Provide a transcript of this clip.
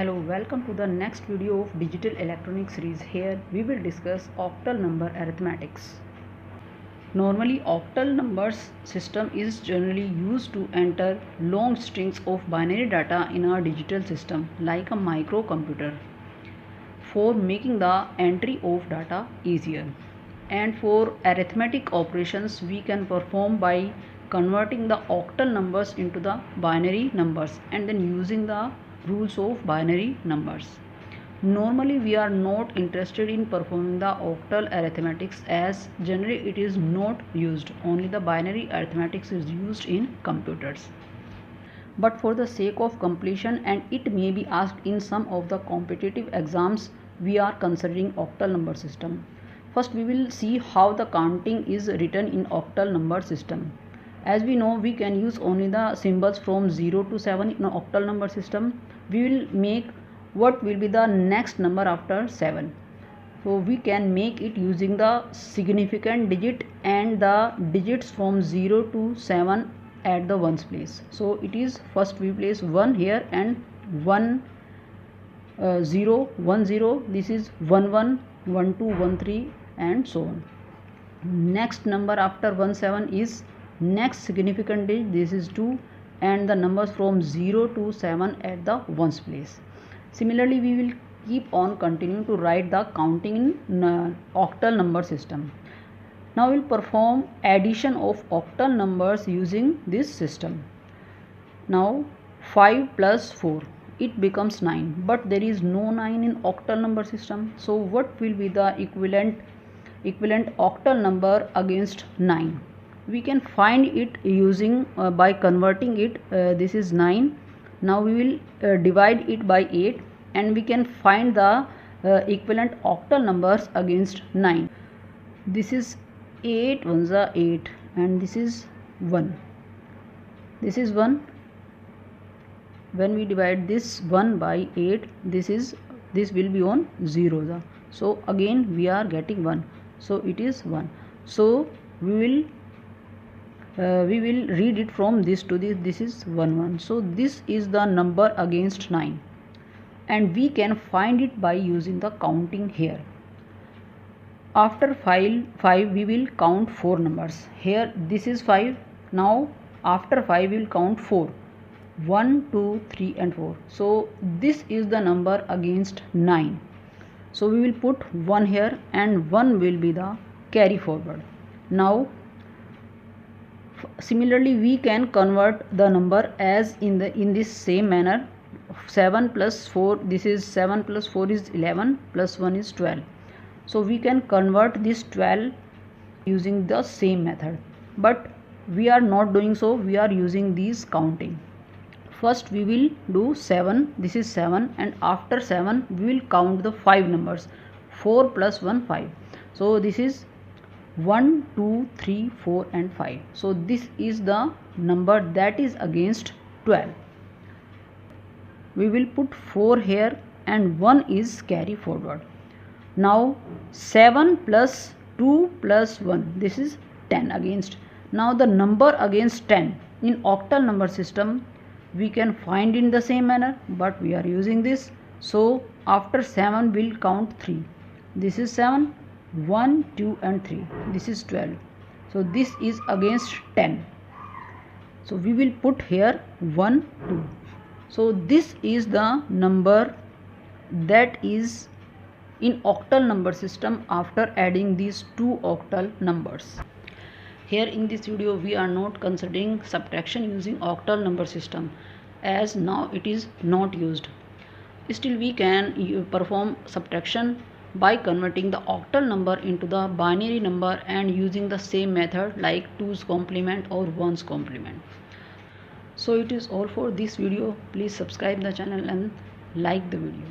Hello, welcome to the next video of Digital Electronics series. Here we will discuss octal number arithmetics. Normally, octal numbers system is generally used to enter long strings of binary data in a digital system like a microcomputer for making the entry of data easier. And for arithmetic operations, we can perform by converting the octal numbers into the binary numbers and then using the rules of binary numbers. Normally we are not interested in performing the octal arithmetics as generally it is not used. Only the binary arithmetics is used in computers. But for the sake of completion, and it may be asked in some of the competitive exams, we are considering octal number system. First we will see how the counting is written in octal number system. As we know, we can use only the symbols from 0 to 7 in octal number system. We will make what will be the next number after 7. So we can make it using the significant digit and the digits from 0 to 7 at the ones place. So it is first we place 1 here and 1 0 1 0, this is 1 1 1 2 1 3 and so on. Next number after 1 7 is next significant digit, this is 2, and the numbers from 0 to 7 at the ones place. Similarly, we will keep on continuing to write the counting in octal number system. Now we will perform addition of octal numbers using this system. Now 5 plus 4, it becomes 9, but there is no 9 in octal number system. So what will be the equivalent octal number against 9? We can find it using by converting it. This is 9. Now we will divide it by 8 and we can find the equivalent octal numbers against 9. This is 8 ones are 8 and this is 1. This is 1. When we divide this 1 by 8, this will be on 0. So again we are getting 1. So it is 1. So we will read it from this to this. This is 1 1. So this is the number against 9, and we can find it by using the counting here. After 5 we will count 4 numbers. Here this is 5. Now after 5 we will count 4. 1 2 3 and 4. So this is the number against 9. So we will put 1 here and 1 will be the carry forward. Now similarly we can convert the number as in this same manner. 7 plus 4, this is 7 plus 4 is 11 plus 1 is 12. So we can convert this 12 using the same method, but we are not doing so. We are using these counting. First we will do 7, this is 7, and after 7 we will count the 5 numbers. 4 plus 1 5. So this is 1 2 3 4 and 5. So this is the number that is against 12. We will put 4 here and 1 is carry forward. Now 7 plus 2 plus 1, this is 10 against. Now the number against 10 in octal number system we can find in the same manner, but we are using this. So after 7 we'll count 3. This is 7, 1 2 and 3. This is 12. So this is against 10. So we will put here 1 2. So this is the number that is in octal number system after adding these two octal numbers. Here in this video we are not considering subtraction using octal number system as now it is not used. Still we can perform subtraction by converting the octal number into the binary number and using the same method like 2's complement or 1's complement. So it is all for this video. Please subscribe the channel and like the video.